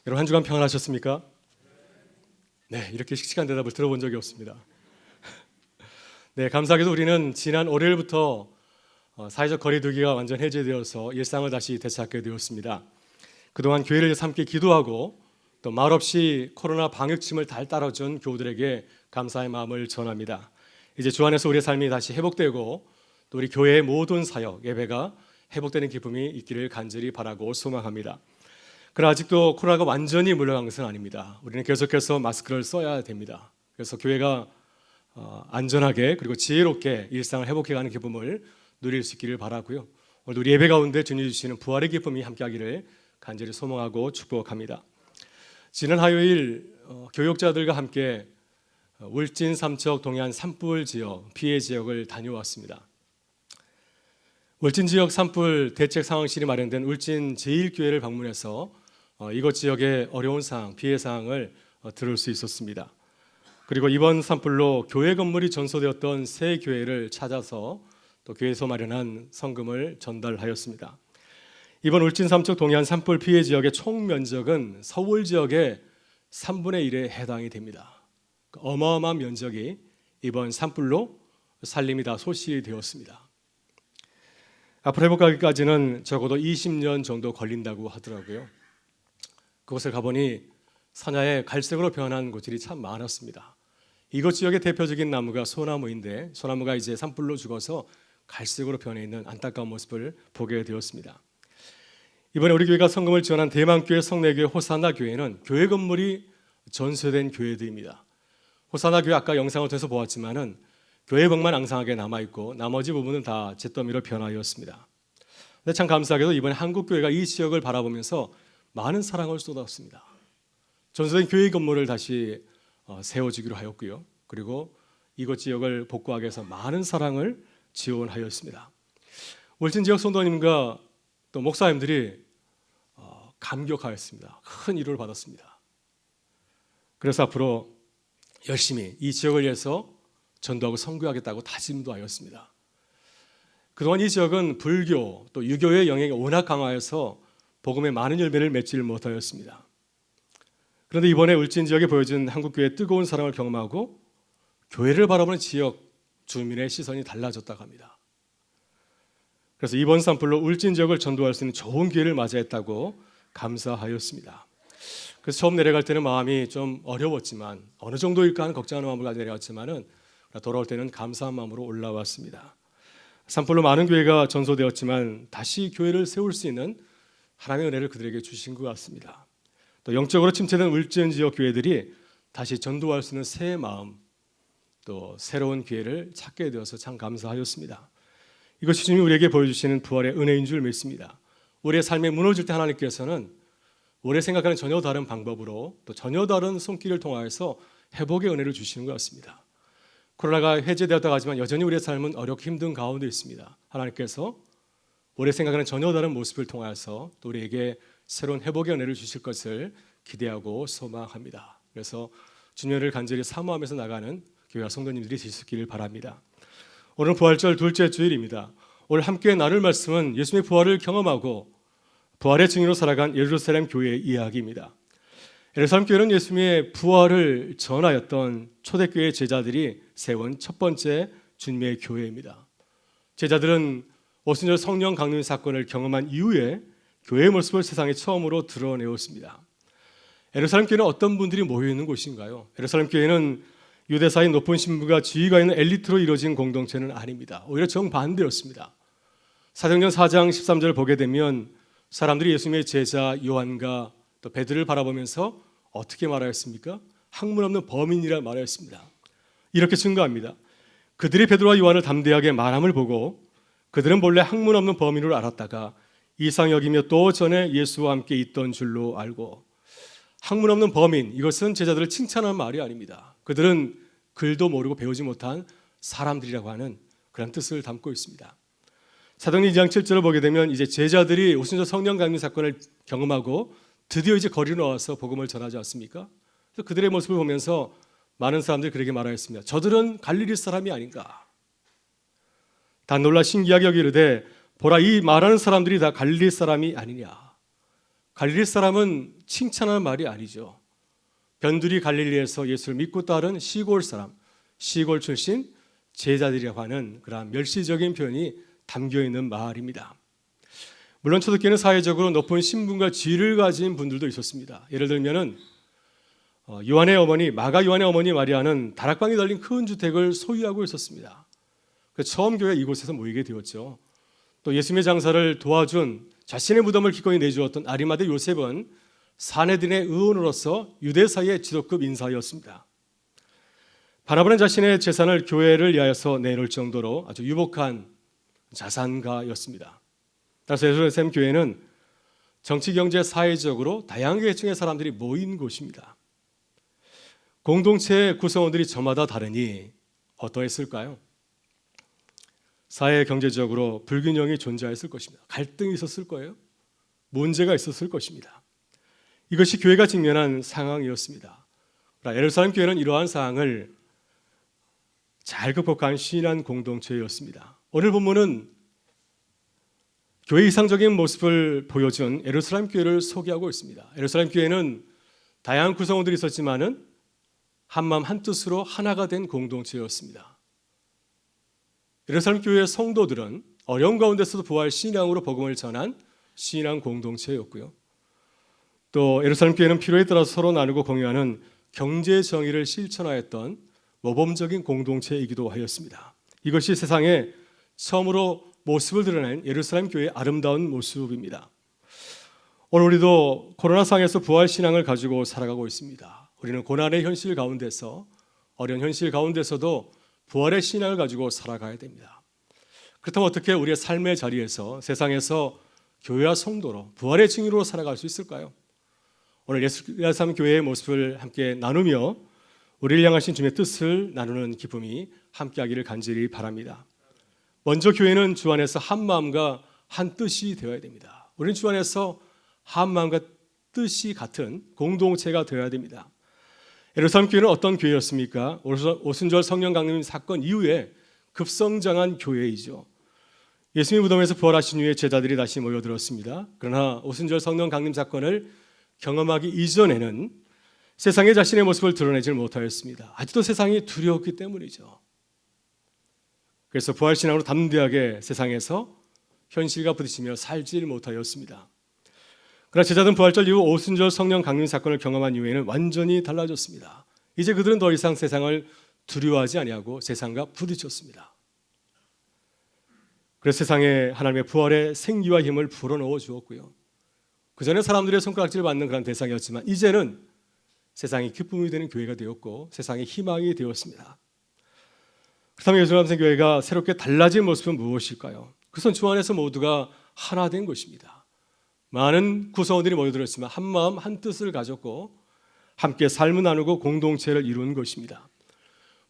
여러분 한 주간 평안하셨습니까? 네, 이렇게 씩씩한 대답을 들어본 적이 없습니다. 네, 감사하게도 우리는 지난 월요일부터 사회적 거리두기가 완전 해제되어서 일상을 다시 되찾게 되었습니다. 그동안 교회를 함께 기도하고 또 말없이 코로나 방역침을 달 따라준 교우들에게 감사의 마음을 전합니다. 이제 주 안에서 우리의 삶이 다시 회복되고 또 우리 교회의 모든 사역, 예배가 회복되는 기쁨이 있기를 간절히 바라고 소망합니다. 그러나 아직도 코로나가 완전히 물러간 것은 아닙니다. 우리는 계속해서 마스크를 써야 됩니다. 그래서 교회가 안전하게 그리고 지혜롭게 일상을 회복해가는 기쁨을 누릴 수 있기를 바라고요. 오늘 우리 예배 가운데 주님 주시는 부활의 기쁨이 함께하기를 간절히 소망하고 축복합니다. 지난 화요일 교육자들과 함께 울진, 삼척, 동해안 산불 지역, 피해 지역을 다녀왔습니다. 울진 지역 산불 대책 상황실이 마련된 울진 제1교회를 방문해서 이곳 지역의 어려운 상황, 피해 상황을 들을 수 있었습니다. 그리고 이번 산불로 교회 건물이 전소되었던 새 교회를 찾아서 또 교회에서 마련한 성금을 전달하였습니다. 이번 울진, 삼척, 동해안 산불 피해 지역의 총 면적은 서울 지역의 3분의 1에 해당이 됩니다. 어마어마한 면적이 이번 산불로 살림이 다 소실되었습니다. 앞으로 회복하기까지는 적어도 20년 정도 걸린다고 하더라고요. 그곳을 가보니 산야에 갈색으로 변한 곳들이 참 많았습니다. 이곳 지역의 대표적인 나무가 소나무인데 소나무가 이제 산불로 죽어서 갈색으로 변해 있는 안타까운 모습을 보게 되었습니다. 이번에 우리 교회가 성금을 지원한 대만교회, 성내교회, 호사나 교회는 교회 건물이 전소된 교회들입니다. 호사나 교회 아까 영상을 통해서 보았지만은 교회 벽만 앙상하게 남아있고 나머지 부분은 다 잿더미로 변하였습니다. 근데 참 감사하게도 이번에 한국교회가 이 지역을 바라보면서 많은 사랑을 쏟았습니다. 전소된 교회 건물을 다시 세워주기로 하였고요. 그리고 이곳 지역을 복구하기 위해서 많은 사랑을 지원하였습니다. 울진 지역 성도님과 또 목사님들이 감격하였습니다. 큰 위로를 받았습니다. 그래서 앞으로 열심히 이 지역을 위해서 전도하고 선교하겠다고 다짐도 하였습니다. 그동안 이 지역은 불교 또 유교의 영향이 워낙 강화해서 복음의 많은 열매를 맺지를 못하였습니다. 그런데 이번에 울진 지역에 보여준 한국교회의 뜨거운 사랑을 경험하고 교회를 바라보는 지역 주민의 시선이 달라졌다고 합니다. 그래서 이번 산불로 울진 지역을 전도할 수 있는 좋은 기회를 맞이했다고 감사하였습니다. 그래서 처음 내려갈 때는 마음이 좀 어려웠지만 어느 정도일까 하는 걱정하는 마음을 가지고 내려왔지만은 돌아올 때는 감사한 마음으로 올라왔습니다. 산불로 많은 교회가 전소되었지만 다시 교회를 세울 수 있는 하나님의 은혜를 그들에게 주신 것 같습니다. 또 영적으로 침체된 울진 지역 교회들이 다시 전도할 수 있는 새 마음 또 새로운 기회를 찾게 되어서 참 감사하였습니다. 이것이 주님이 우리에게 보여주시는 부활의 은혜인 줄 믿습니다. 우리의 삶에 무너질 때 하나님께서는 우리가 생각하는 전혀 다른 방법으로 또 전혀 다른 손길을 통하여서 회복의 은혜를 주시는 것 같습니다. 코로나가 해제되었다고 하지만 여전히 우리의 삶은 어렵고 힘든 가운데 있습니다. 하나님께서 우리의 생각하는 전혀 다른 모습을 통하여서 또 우리에게 새로운 회복의 은혜를 주실 것을 기대하고 소망합니다. 그래서 주님을 간절히 사모하면서 나가는 교회와 성도님들이 되시기를 바랍니다. 오늘 부활절 둘째 주일입니다. 오늘 함께 나눌 말씀은 예수님의 부활을 경험하고 부활의 증인으로 살아간 예루살렘 교회의 이야기입니다. 예루살렘 교회는 예수님의 부활을 전하였던 초대교회 제자들이 세운 첫 번째 주님의 교회입니다. 제자들은 오순절 성령 강림 사건을 경험한 이후에 교회의 모습을 세상에 처음으로 드러내었습니다. 예루살렘 교회는 어떤 분들이 모여있는 곳인가요? 예루살렘 교회는 유대사의 높은 신부가 지위가 있는 엘리트로 이루어진 공동체는 아닙니다. 오히려 정반대였습니다. 사도행전 4장 13절을 보게 되면 사람들이 예수님의 제자 요한과 또 베드로를 바라보면서 어떻게 말하였습니까? 학문 없는 범인이라 말하였습니다. 이렇게 증거합니다. 그들이 베드로와 요한을 담대하게 말함을 보고 그들은 본래 학문 없는 범인으로 알았다가 이상 여기며 또 전에 예수와 함께 있던 줄로 알고, 학문 없는 범인, 이것은 제자들을 칭찬하는 말이 아닙니다. 그들은 글도 모르고 배우지 못한 사람들이라고 하는 그런 뜻을 담고 있습니다. 사도행전 2장 7절을 보게 되면 이제 제자들이 오순절 성령 강림 사건을 경험하고 드디어 이제 거리로 나와서 복음을 전하지 않습니까? 그래서 그들의 모습을 보면서 많은 사람들이 그렇게 말하였습니다. 저들은 갈릴리 사람이 아닌가? 다 놀라 신기하게 여기르되 보라, 이 말하는 사람들이 다 갈릴리 사람이 아니냐? 갈릴리 사람은 칭찬하는 말이 아니죠. 변두리 갈릴리에서 예수를 믿고 따른 시골 사람, 시골 출신 제자들이라고 하는 그러한 멸시적인 표현이 담겨 있는 말입니다. 물론 초대교회는 사회적으로 높은 신분과 지위를 가진 분들도 있었습니다. 예를 들면은 요한의 어머니, 마가 요한의 어머니 마리아는 다락방이 달린 큰 주택을 소유하고 있었습니다. 처음 교회 이곳에서 모이게 되었죠. 또 예수님의 장사를 도와준 자신의 무덤을 기꺼이 내주었던 아리마대 요셉은 사내들의 의원으로서 유대사의 지도급 인사였습니다. 바나바는 자신의 재산을 교회를 위하여서 내놓을 정도로 아주 유복한 자산가였습니다. 따라서 예루살렘 교회는 정치, 경제, 사회적으로 다양한 계층의 사람들이 모인 곳입니다. 공동체의 구성원들이 저마다 다르니 어떠했을까요? 사회 경제적으로 불균형이 존재했을 것입니다. 갈등이 있었을 거예요. 문제가 있었을 것입니다. 이것이 교회가 직면한 상황이었습니다. 예루살렘 교회는 이러한 상황을 잘 극복한 신한 공동체였습니다. 오늘 본문은 교회 이상적인 모습을 보여준 예루살렘 교회를 소개하고 있습니다. 예루살렘 교회는 다양한 구성원들이 있었지만은 한마음 한뜻으로 하나가 된 공동체였습니다. 예루살렘 교회의 성도들은 어려운 가운데서도 부활 신앙으로 복음을 전한 신앙 공동체였고요. 또 예루살렘 교회는 필요에 따라서 서로 나누고 공유하는 경제 정의를 실천하였던 모범적인 공동체이기도 하였습니다. 이것이 세상에 처음으로 모습을 드러낸 예루살렘 교회의 아름다운 모습입니다. 오늘 우리도 코로나 상황에서 부활 신앙을 가지고 살아가고 있습니다. 우리는 고난의 현실 가운데서, 어려운 현실 가운데서도 부활의 신앙을 가지고 살아가야 됩니다. 그렇다면 어떻게 우리의 삶의 자리에서 세상에서 교회와 성도로 부활의 증인으로 살아갈 수 있을까요? 오늘 예루살렘 교회의 모습을 함께 나누며 우리를 향하신 주님의 뜻을 나누는 기쁨이 함께하기를 간절히 바랍니다. 먼저 교회는 주 안에서 한 마음과 한 뜻이 되어야 됩니다. 우리는 주 안에서 한 마음과 뜻이 같은 공동체가 되어야 됩니다. 예루살렘 교회는 어떤 교회였습니까? 오순절 성령 강림 사건 이후에 급성장한 교회이죠. 예수님의 무덤에서 부활하신 후에 제자들이 다시 모여들었습니다. 그러나 오순절 성령 강림 사건을 경험하기 이전에는 세상에 자신의 모습을 드러내지 못하였습니다. 아직도 세상이 두려웠기 때문이죠. 그래서 부활신앙으로 담대하게 세상에서 현실과 부딪히며 살지 못하였습니다. 그러나 제자들은 부활절 이후 오순절 성령 강림 사건을 경험한 이후에는 완전히 달라졌습니다. 이제 그들은 더 이상 세상을 두려워하지 아니하고 세상과 부딪혔습니다. 그래서 세상에 하나님의 부활의 생기와 힘을 불어넣어 주었고요. 그전에 사람들의 손가락질을 받는 그런 대상이었지만 이제는 세상이 기쁨이 되는 교회가 되었고 세상의 희망이 되었습니다. 그렇다면 예루살렘 교회가 새롭게 달라진 모습은 무엇일까요? 그것은 주 안에서 모두가 하나 된 것입니다. 많은 구성원들이 모여들었지만 한 마음 한 뜻을 가졌고 함께 삶을 나누고 공동체를 이룬 것입니다.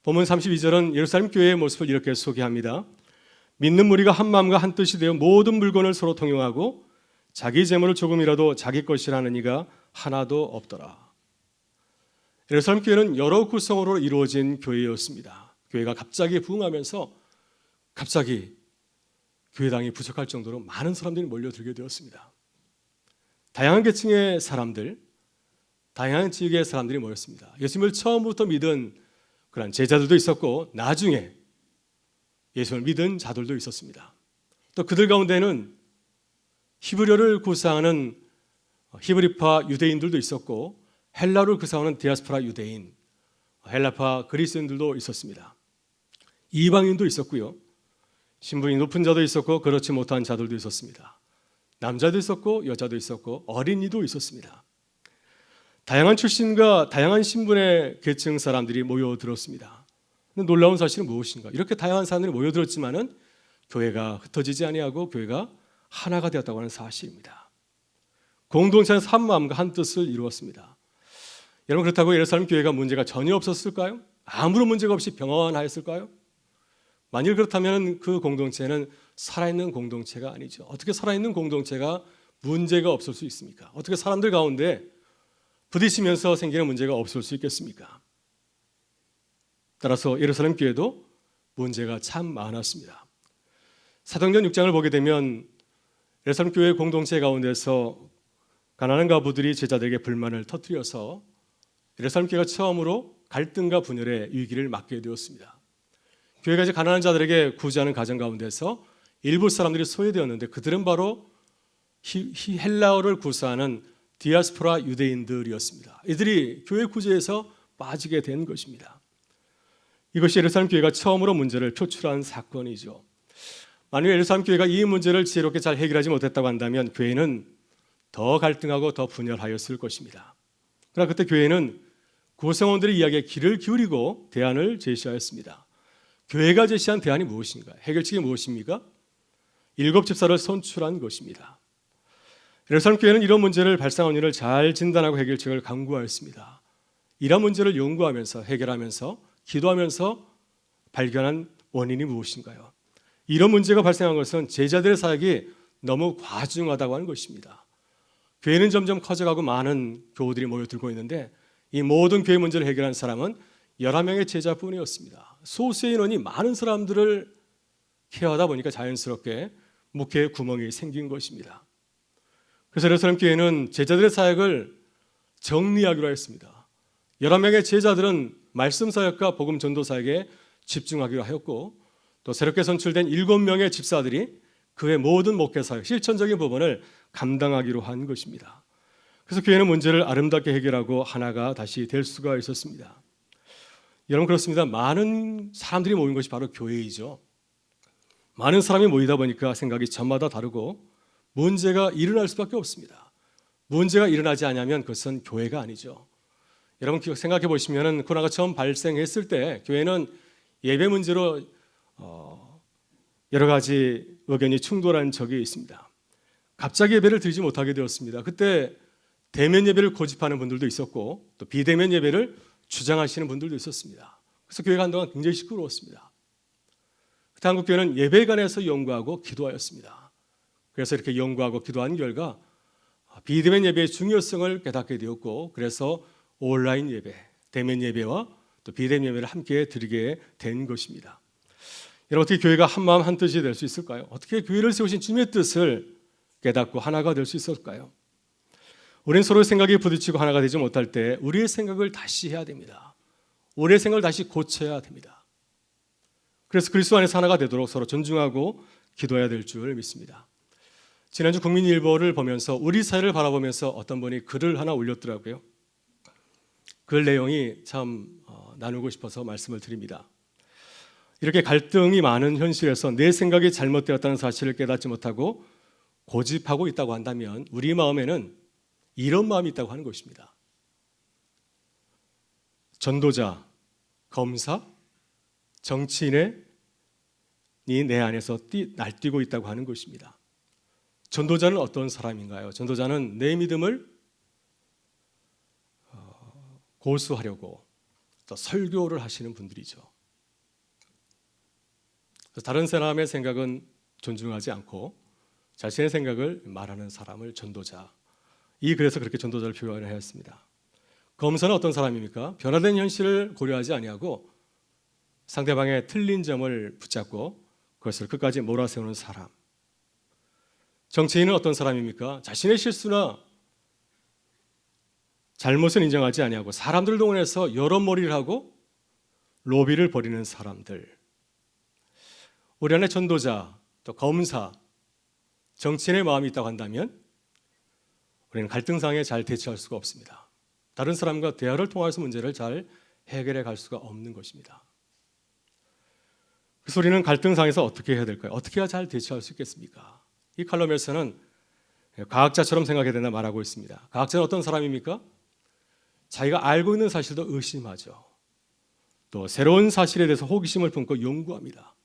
본문 32절은 예루살렘 교회의 모습을 이렇게 소개합니다. 믿는 무리가 한 마음과 한 뜻이 되어 모든 물건을 서로 통용하고 자기 재물을 조금이라도 자기 것이라는 이가 하나도 없더라. 예루살렘 교회는 여러 구성으로 이루어진 교회였습니다. 교회가 갑자기 부흥하면서 갑자기 교회당이 부족할 정도로 많은 사람들이 몰려들게 되었습니다. 다양한 계층의 사람들, 다양한 지역의 사람들이 모였습니다. 예수님을 처음부터 믿은 그런 제자들도 있었고 나중에 예수님을 믿은 자들도 있었습니다. 또 그들 가운데는 히브리어를 구사하는 히브리파 유대인들도 있었고 헬라를 구사하는 디아스포라 유대인, 헬라파 그리스인들도 있었습니다. 이방인도 있었고요. 신분이 높은 자도 있었고 그렇지 못한 자들도 있었습니다. 남자도 있었고 여자도 있었고 어린이도 있었습니다. 다양한 출신과 다양한 신분의 계층 사람들이 모여들었습니다. 놀라운 사실은 무엇인가? 이렇게 다양한 사람들이 모여들었지만은 교회가 흩어지지 아니하고 교회가 하나가 되었다고 하는 사실입니다. 공동체는 한 마음과 한 뜻을 이루었습니다. 여러분 그렇다고 예루살렘 교회가 문제가 전혀 없었을까요? 아무런 문제가 없이 평안하였을까요? 만일 그렇다면 그 공동체는 살아있는 공동체가 아니죠. 어떻게 살아있는 공동체가 문제가 없을 수 있습니까? 어떻게 사람들 가운데 부딪히면서 생기는 문제가 없을 수 있겠습니까? 따라서 예루살렘 교회도 문제가 참 많았습니다. 사도행전 6장을 보게 되면 예루살렘 교회 공동체 가운데서 가난한 가부들이 제자들에게 불만을 터뜨려서 예루살렘 교회가 처음으로 갈등과 분열의 위기를 맞게 되었습니다. 교회가 이제 가난한 자들에게 구제하는 가정 가운데서 일부 사람들이 소외되었는데 그들은 바로 헬라어를 구사하는 디아스포라 유대인들이었습니다. 이들이 교회 구제에서 빠지게 된 것입니다. 이것이 예루살렘 교회가 처음으로 문제를 표출한 사건이죠. 만약 예루살렘 교회가 이 문제를 지혜롭게 잘 해결하지 못했다고 한다면 교회는 더 갈등하고 더 분열하였을 것입니다. 그러나 그때 교회는 구성원들의 이야기에 귀를 기울이고 대안을 제시하였습니다. 교회가 제시한 대안이 무엇인가? 해결책이 무엇입니까? 7 집사를 선출한 것입니다. 예루살렘 교회는 이런 문제를 발생한 원인을 잘 진단하고 해결책을 강구하였습니다. 이런 문제를 연구하면서 해결하면서 기도하면서 발견한 원인이 무엇인가요? 이런 문제가 발생한 것은 제자들의 사역이 너무 과중하다고 하는 것입니다. 교회는 점점 커져가고 많은 교우들이 모여들고 있는데 이 모든 교회 문제를 해결한 사람은 11명의 제자뿐이었습니다. 소수의 인원이 많은 사람들을 케어하다 보니까 자연스럽게 목회에 구멍이 생긴 것입니다. 그래서 예루살렘 교회는 제자들의 사역을 정리하기로 했습니다. 11명의 제자들은 말씀 사역과 복음 전도 사역에 집중하기로 하였고 또 새롭게 선출된 7명의 집사들이 그의 모든 목회 사역, 실천적인 부분을 감당하기로 한 것입니다. 그래서 교회는 문제를 아름답게 해결하고 하나가 다시 될 수가 있었습니다. 여러분 그렇습니다. 많은 사람들이 모인 것이 바로 교회이죠. 많은 사람이 모이다 보니까 생각이 저마다 다르고 문제가 일어날 수밖에 없습니다. 문제가 일어나지 않으면 그것은 교회가 아니죠. 여러분 생각해 보시면 코로나가 처음 발생했을 때 교회는 예배 문제로 여러 가지 의견이 충돌한 적이 있습니다. 갑자기 예배를 드리지 못하게 되었습니다. 그때 대면 예배를 고집하는 분들도 있었고 또 비대면 예배를 주장하시는 분들도 있었습니다. 그래서 교회가 한동안 굉장히 시끄러웠습니다. 그때 한국교회는 예배에 관해서 연구하고 기도하였습니다. 그래서 이렇게 연구하고 기도한 결과 비대면 예배의 중요성을 깨닫게 되었고 그래서 온라인 예배, 대면 예배와 또 비대면 예배를 함께 드리게 된 것입니다. 여러분 어떻게 교회가 한마음 한뜻이 될 수 있을까요? 어떻게 교회를 세우신 주님의 뜻을 깨닫고 하나가 될 수 있을까요? 우리는 서로의 생각이 부딪히고 하나가 되지 못할 때 우리의 생각을 다시 해야 됩니다. 우리의 생각을 다시 고쳐야 됩니다. 그래서 그리스도 안에서 하나가 되도록 서로 존중하고 기도해야 될 줄 믿습니다. 지난주 국민일보를 보면서 우리 사회를 바라보면서 어떤 분이 글을 하나 올렸더라고요. 글 내용이 참 나누고 싶어서 말씀을 드립니다. 이렇게 갈등이 많은 현실에서 내 생각이 잘못되었다는 사실을 깨닫지 못하고 고집하고 있다고 한다면 우리 마음에는 이런 마음이 있다고 하는 것입니다. 전도자, 검사, 정치인이 내 안에서 날뛰고 있다고 하는 것입니다. 전도자는 어떤 사람인가요? 전도자는 내 믿음을 고수하려고 또 설교를 하시는 분들이죠. 다른 사람의 생각은 존중하지 않고 자신의 생각을 말하는 사람을 전도자. 그래서 그렇게 전도자를 표현하였습니다. 검사는 어떤 사람입니까? 변화된 현실을 고려하지 아니하고 상대방의 틀린 점을 붙잡고 그것을 끝까지 몰아세우는 사람. 정치인은 어떤 사람입니까? 자신의 실수나 잘못은 인정하지 아니하고 사람들을 동원해서 여론몰이를 하고 로비를 벌이는 사람들. 우리 안에 전도자, 또 검사, 정치인의 마음이 있다고 한다면 우리는 갈등상에 잘 대처할 수가 없습니다. 다른 사람과 대화를 통해서 문제를 잘 해결해 갈 수가 없는 것입니다. 그래서 우리는 갈등상에서 어떻게 해야 될까요? 어떻게 해야 잘 대처할 수 있겠습니까? 이 칼럼에서는 과학자처럼 생각해야 된다 말하고 있습니다. 과학자는 어떤 사람입니까? 자기가 알고 있는 사실도 의심하죠. 또 새로운 사실에 대해서 호기심을 품고 연구합니다.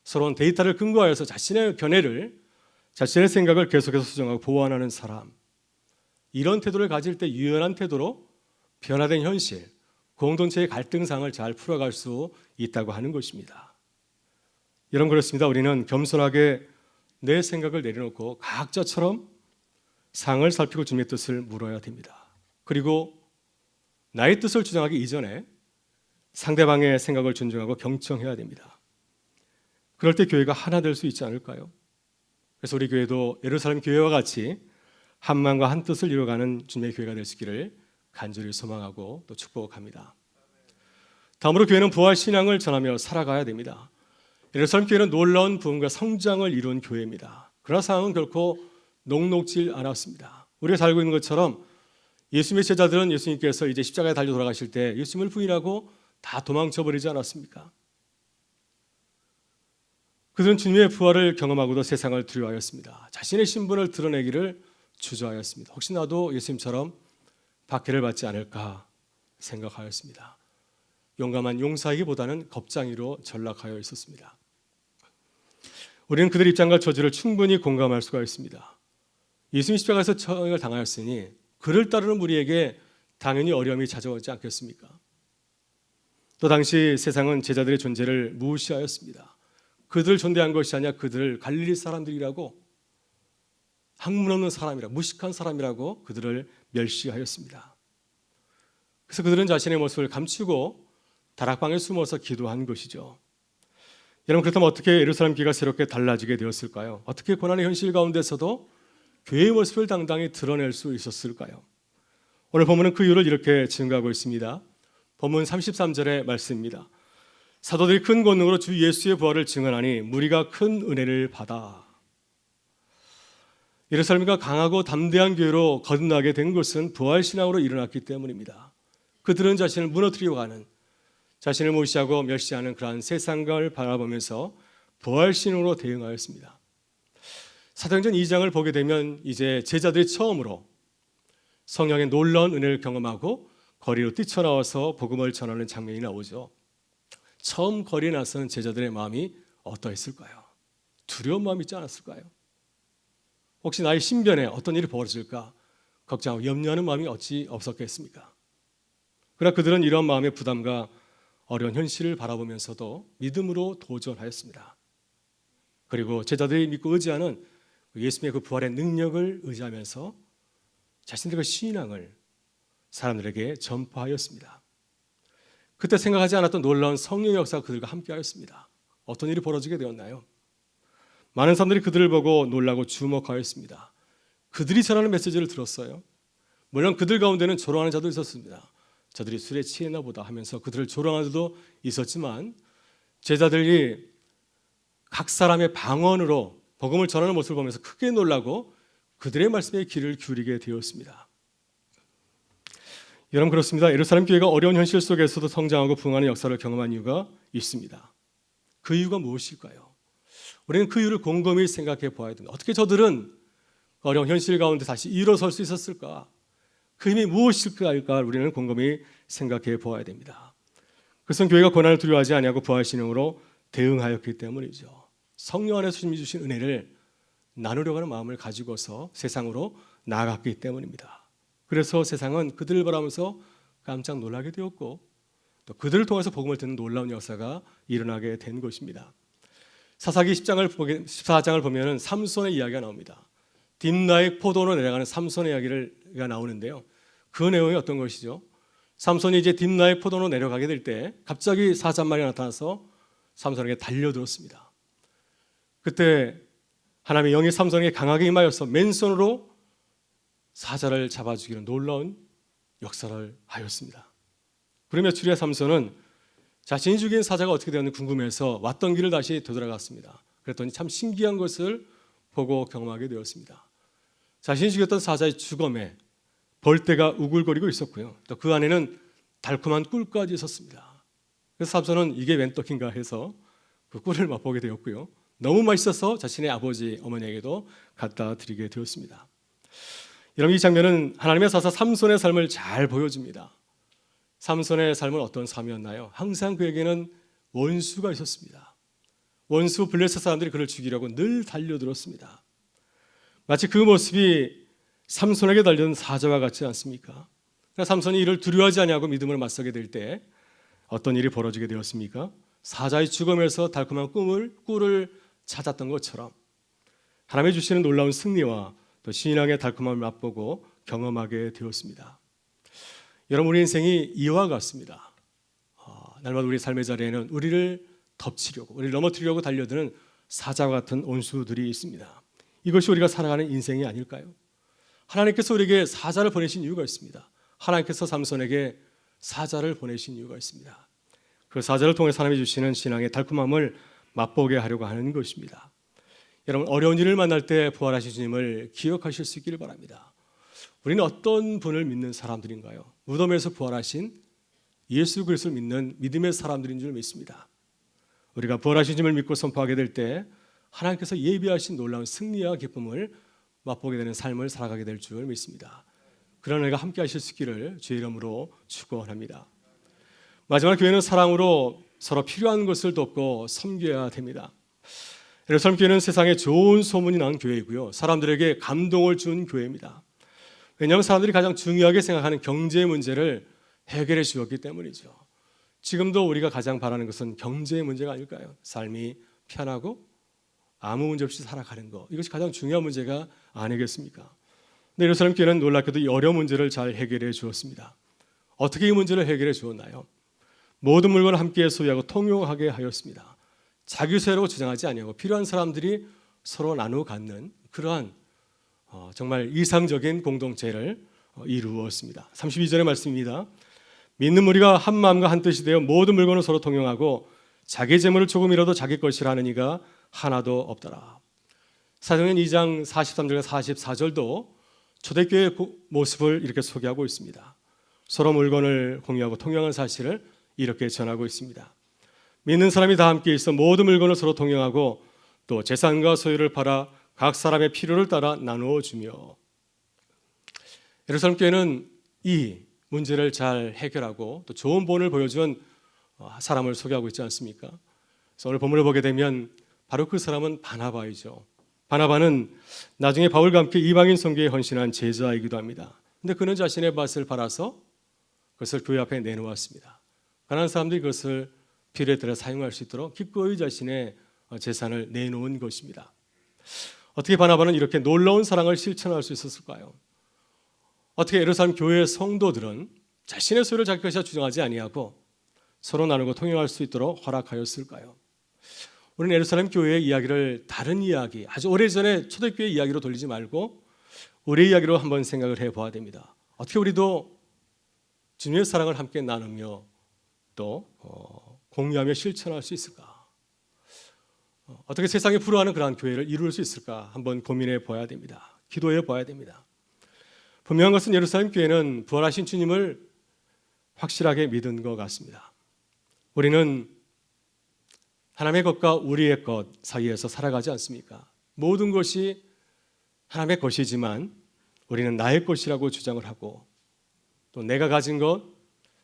새로운 데이터를 근거하여서 자신의 견해를, 자신의 생각을 계속해서 수정하고 보완하는 사람. 이런 태도를 가질 때 유연한 태도로 변화된 현실, 공동체의 갈등상을 잘 풀어갈 수 있다고 하는 것입니다. 여러분 그렇습니다. 우리는 겸손하게 내 생각을 내려놓고 과학자처럼 상을 살피고 주님의 뜻을 물어야 됩니다. 그리고 나의 뜻을 주장하기 이전에 상대방의 생각을 존중하고 경청해야 됩니다. 그럴 때 교회가 하나 될 수 있지 않을까요? 그래서 우리 교회도 예루살렘 교회와 같이 한 마음과 한 뜻을 이루어가는 주님의 교회가 될 수 있기를 간절히 소망하고 또 축복합니다. 다음으로 교회는 부활 신앙을 전하며 살아가야 됩니다. 예루살렘 교회는 놀라운 부흥과 성장을 이룬 교회입니다. 그러나 상황은 결코 녹록질 않았습니다. 우리가 잘 알고 있는 것처럼 예수님의 제자들은 예수님께서 이제 십자가에 달려 돌아가실 때 예수님을 부인하고 다 도망쳐 버리지 않았습니까? 그들은 주님의 부활을 경험하고도 세상을 두려워하였습니다. 자신의 신분을 드러내기를 주저하였습니다. 혹시 나도 예수님처럼 박해를 받지 않을까 생각하였습니다. 용감한 용사이기보다는 겁쟁이로 전락하여 있었습니다. 우리는 그들의 입장과 처지를 충분히 공감할 수가 있습니다. 예수님 십자가에서 처형을 당하였으니 그를 따르는 우리에게 당연히 어려움이 찾아오지 않겠습니까? 또 당시 세상은 제자들의 존재를 무시하였습니다. 그들을 존대한 것이 아니라 그들을 갈릴리 사람들이라고, 학문 없는 사람이라고, 무식한 사람이라고 그들을 멸시하였습니다. 그래서 그들은 자신의 모습을 감추고 다락방에 숨어서 기도한 것이죠. 여러분, 그렇다면 어떻게 예루살렘 교회가 새롭게 달라지게 되었을까요? 어떻게 고난의 현실 가운데서도 교회의 모습을 당당히 드러낼 수 있었을까요? 오늘 본문은 그 이유를 이렇게 증거하고 있습니다. 본문 33절의 말씀입니다. 사도들이 큰 권능으로 주 예수의 부활을 증언하니 무리가 큰 은혜를 받아. 예루살렘과 강하고 담대한 교회로 거듭나게 된 것은 부활 신앙으로 일어났기 때문입니다. 그들은 자신을 무너뜨리고 가는, 자신을 무시하고 멸시하는 그러한 세상을 바라보면서 부활 신앙으로 대응하였습니다. 사도행전 2장을 보게 되면 이제 제자들이 처음으로 성령의 놀라운 은혜를 경험하고 거리로 뛰쳐나와서 복음을 전하는 장면이 나오죠. 처음 거리에 나서는 제자들의 마음이 어떠했을까요? 두려운 마음이 있지 않았을까요? 혹시 나의 신변에 어떤 일이 벌어질까 걱정하고 염려하는 마음이 어찌 없었겠습니까? 그러나 그들은 이런 마음의 부담과 어려운 현실을 바라보면서도 믿음으로 도전하였습니다. 그리고 제자들이 믿고 의지하는 예수님의 그 부활의 능력을 의지하면서 자신들의 신앙을 사람들에게 전파하였습니다. 그때 생각하지 않았던 놀라운 성령의 역사가 그들과 함께하였습니다. 어떤 일이 벌어지게 되었나요? 많은 사람들이 그들을 보고 놀라고 주목하였습니다. 그들이 전하는 메시지를 들었어요. 물론 그들 가운데는 조롱하는 자도 있었습니다. 저들이 술에 취했나 보다 하면서 그들을 조롱하는 자도 있었지만 제자들이 각 사람의 방언으로 복음을 전하는 모습을 보면서 크게 놀라고 그들의 말씀에 귀를 기울이게 되었습니다. 여러분, 그렇습니다. 예루살렘 교회가 어려운 현실 속에서도 성장하고 부흥하는 역사를 경험한 이유가 있습니다. 그 이유가 무엇일까요? 우리는 그 이유를 곰곰이 생각해 보아야 됩니다. 어떻게 저들은 어려운 현실 가운데 다시 일어설 수 있었을까? 그 힘이 무엇일까? 우리는 곰곰이 생각해 보아야 됩니다. 그것은 교회가 고난을 두려워하지 아니하고 부활 신앙으로 대응하였기 때문이죠. 성령 안에서 주님이 주신 은혜를 나누려고 하는 마음을 가지고서 세상으로 나아갔기 때문입니다. 그래서 세상은 그들을 바라보면서 깜짝 놀라게 되었고 또 그들을 통해서 복음을 듣는 놀라운 역사가 일어나게 된 것입니다. 사사기 14장을 보면 삼손의 이야기가 나옵니다. 딥나의 포도로 내려가는 삼손의 이야기가 나오는데요. 그 내용이 어떤 것이죠? 삼손이 이제 딥나의 포도로 내려가게 될 때 갑자기 사자 한 마리가 나타나서 삼손에게 달려들었습니다. 그때 하나님의 영이 삼손에게 강하게 임하여서 맨손으로 사자를 잡아주기는 놀라운 역사를 하였습니다. 그러며 주리아 삼손은 자신이 죽인 사자가 어떻게 되었는지 궁금해서 왔던 길을 다시 되돌아갔습니다. 그랬더니 참 신기한 것을 보고 경험하게 되었습니다. 자신이 죽였던 사자의 주검에 벌떼가 우글거리고 있었고요. 또 그 안에는 달콤한 꿀까지 있었습니다. 그래서 삼손은 이게 웬 떡인가 해서 그 꿀을 맛보게 되었고요. 너무 맛있어서 자신의 아버지, 어머니에게도 갖다 드리게 되었습니다. 여러분, 이 장면은 하나님의 사사 삼손의 삶을 잘 보여줍니다. 삼손의 삶은 어떤 삶이었나요? 항상 그에게는 원수가 있었습니다. 원수 블레셋 사람들이 그를 죽이려고 늘 달려들었습니다. 마치 그 모습이 삼손에게 달려든 사자와 같지 않습니까? 삼손이 이를 두려워하지 아니하고 믿음으로 맞서게 될 때 어떤 일이 벌어지게 되었습니까? 사자의 죽음에서 달콤한 꿀을 찾았던 것처럼 하나님이 주시는 놀라운 승리와 또 신앙의 달콤함을 맛보고 경험하게 되었습니다. 여러분, 우리 인생이 이와 같습니다. 날마다 우리 삶의 자리에는 우리를 덮치려고, 우리를 넘어뜨리려고 달려드는 사자와 같은 원수들이 있습니다. 이것이 우리가 살아가는 인생이 아닐까요? 하나님께서 우리에게 사자를 보내신 이유가 있습니다. 하나님께서 삼손에게 사자를 보내신 이유가 있습니다. 그 사자를 통해 하나님이 주시는 신앙의 달콤함을 맛보게 하려고 하는 것입니다. 여러분, 어려운 일을 만날 때 부활하신 주님을 기억하실 수 있기를 바랍니다. 우리는 어떤 분을 믿는 사람들인가요? 무덤에서 부활하신 예수 그리스도를 믿는 믿음의 사람들인 줄 믿습니다. 우리가 부활하신 주님을 믿고 선포하게 될 때 하나님께서 예비하신 놀라운 승리와 기쁨을 맛보게 되는 삶을 살아가게 될 줄 믿습니다. 그런 은혜가 함께 하실 수 있기를 주의 이름으로 축원합니다. 마지막, 교회는 사랑으로 서로 필요한 것을 돕고 섬겨야 됩니다. 예루살렘 교회는 세상에 좋은 소문이 난 교회이고요, 사람들에게 감동을 준 교회입니다. 왜냐하면 사람들이 가장 중요하게 생각하는 경제 문제를 해결해 주었기 때문이죠. 지금도 우리가 가장 바라는 것은 경제의 문제가 아닐까요? 삶이 편하고 아무 문제 없이 살아가는 것, 이것이 가장 중요한 문제가 아니겠습니까? 근데 예루살렘 교회는 놀랍게도 이 어려운 문제를 잘 해결해 주었습니다. 어떻게 이 문제를 해결해 주었나요? 모든 물건을 함께 소유하고 통용하게 하였습니다. 자기 소유라고 주장하지 아니하고 필요한 사람들이 서로 나누어 갖는 그러한 정말 이상적인 공동체를 이루었습니다. 32절의 말씀입니다. 믿는 무리가 한 마음과 한 뜻이 되어 모든 물건을 서로 통용하고 자기 재물을 조금이라도 자기 것이라 하는 이가 하나도 없더라. 사도행전 2장 43절과 44절도 초대교회의 모습을 이렇게 소개하고 있습니다. 서로 물건을 공유하고 통용하는 사실을 이렇게 전하고 있습니다. 믿는 사람이 다 함께 있어 모든 물건을 서로 통용하고 또 재산과 소유를 팔아 각 사람의 필요를 따라 나누어 주며. 예루살렘 교회는 이 문제를 잘 해결하고 또 좋은 본을 보여준 사람을 소개하고 있지 않습니까? 그래서 오늘 본문을 보게 되면 바로 그 사람은 바나바이죠. 바나바는 나중에 바울과 함께 이방인 선교에 헌신한 제자이기도 합니다. 근데 그는 자신의 밭을 팔아서 그것을 교회 앞에 내놓았습니다. 가난한 사람들이 그것을 필요에 따라 사용할 수 있도록 기꺼이 자신의 재산을 내놓은 것입니다. 어떻게 바나바는 이렇게 놀라운 사랑을 실천할 수 있었을까요? 어떻게 예루살렘 교회의 성도들은 자신의 소유를 자기 것이라 주장하지 아니하고 서로 나누고 통용할 수 있도록 허락하였을까요? 우리는 예루살렘 교회의 이야기를 다른 이야기, 아주 오래전에 초대교회 이야기로 돌리지 말고 우리 이야기로 한번 생각을 해봐야 됩니다. 어떻게 우리도 주님의 사랑을 함께 나누며 또 공유하며 실천할 수 있을까? 어떻게 세상이 부러워하는 그러한 교회를 이룰 수 있을까? 한번 고민해 봐야 됩니다. 기도해 봐야 됩니다. 분명한 것은 예루살렘 교회는 부활하신 주님을 확실하게 믿은 것 같습니다. 우리는 하나님의 것과 우리의 것 사이에서 살아가지 않습니까? 모든 것이 하나님의 것이지만 우리는 나의 것이라고 주장을 하고 또 내가 가진 것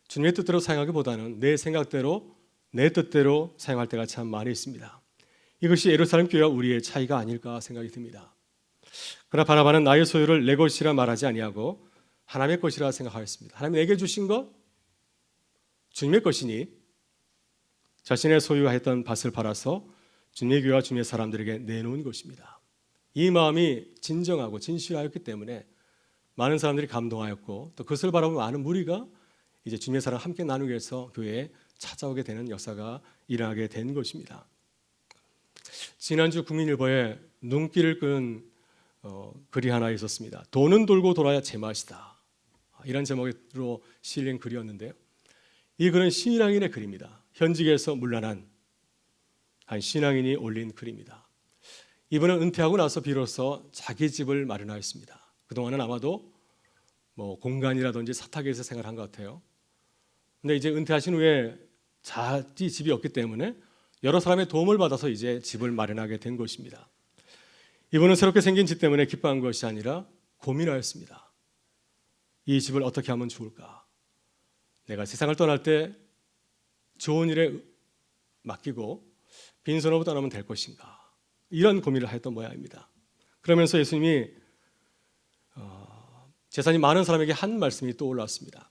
주님의 뜻대로 사용하기보다는 내 생각대로 내 뜻대로 사용할 때가 참 많이 있습니다. 이것이 예루살렘 교회와 우리의 차이가 아닐까 생각이 듭니다. 그러나 바나바는 나의 소유를 내 것이라 말하지 아니하고 하나님의 것이라 생각하였습니다. 하나님이 내게 주신 것 주님의 것이니 자신의 소유했던 밭을 팔아서 주님의 교회와 주님의 사람들에게 내놓은 것입니다. 이 마음이 진정하고 진실하였기 때문에 많은 사람들이 감동하였고 또 그것을 바라보는 많은 무리가 이제 주님의 사랑을 함께 나누기 위해서 교회에 찾아오게 되는 역사가 일어나게 된 것입니다. 지난주 국민일보에 눈길을 끈 글이 하나 있었습니다. 돈은 돌고 돌아야 제맛이다. 이런 제목으로 실린 글이었는데요. 이 글은 신앙인의 글입니다. 현직에서 물러난 한 신앙인이 올린 글입니다. 이분은 은퇴하고 나서 비로소 자기 집을 마련하였습니다. 그동안은 아마도 공간이라든지 사탁에서 생활한 것 같아요. 근데 이제 은퇴하신 후에 자기 집이 없기 때문에 여러 사람의 도움을 받아서 이제 집을 마련하게 된 것입니다. 이분은 새롭게 생긴 집 때문에 기뻐한 것이 아니라 고민하였습니다. 이 집을 어떻게 하면 좋을까? 내가 세상을 떠날 때 좋은 일에 맡기고 빈손으로 떠나면 될 것인가? 이런 고민을 하였던 모양입니다. 그러면서 예수님이 재산이 많은 사람에게 한 말씀이 떠올랐습니다.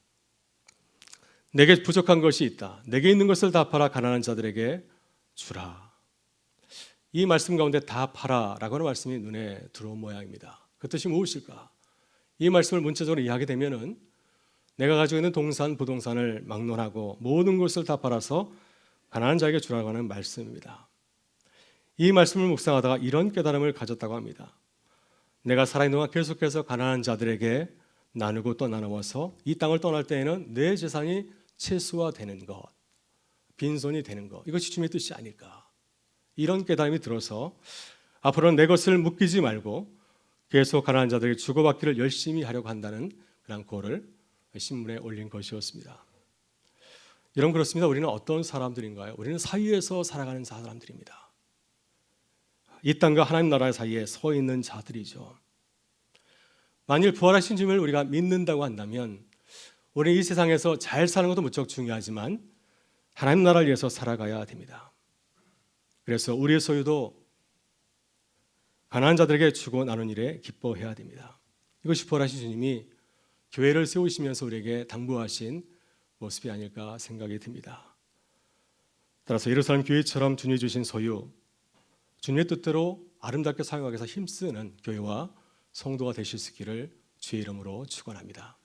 내게 부족한 것이 있다. 내게 있는 것을 다 팔아 가난한 자들에게 주라. 이 말씀 가운데 다 팔아라고 하는 말씀이 눈에 들어온 모양입니다. 그 뜻이 무엇일까? 이 말씀을 문자적으로 이해하게 되면은 내가 가지고 있는 동산, 부동산을 막론하고 모든 것을 다 팔아서 가난한 자에게 주라고 하는 말씀입니다. 이 말씀을 묵상하다가 이런 깨달음을 가졌다고 합니다. 내가 살아있는 동안 계속해서 가난한 자들에게 나누고 또 나누어서 이 땅을 떠날 때에는 내 재산이 최소화되는 것, 빈손이 되는 것, 이것이 주님의 뜻이 아닐까. 이런 깨달음이 들어서 앞으로는 내 것을 묶이지 말고 계속 가난한 자들에게 주고받기를 열심히 하려고 한다는 그런 고를 신문에 올린 것이었습니다. 여러분, 그렇습니다. 우리는 어떤 사람들인가요? 우리는 사이에서 살아가는 사람들입니다. 이 땅과 하나님 나라 사이에 서 있는 자들이죠. 만일 부활하신 주님을 우리가 믿는다고 한다면 우리는 이 세상에서 잘 사는 것도 무척 중요하지만 하나님 나라를 위해서 살아가야 됩니다. 그래서 우리의 소유도 가난한 자들에게 주고 나눈 일에 기뻐해야 됩니다. 이것이 부활하신 주님이 교회를 세우시면서 우리에게 당부하신 모습이 아닐까 생각이 듭니다. 따라서 예루살렘 교회처럼 주님이 주신 소유, 주님의 뜻대로 아름답게 사용하기 위해서 힘쓰는 교회와 성도가 되실 수 있기를 주의 이름으로 축원합니다.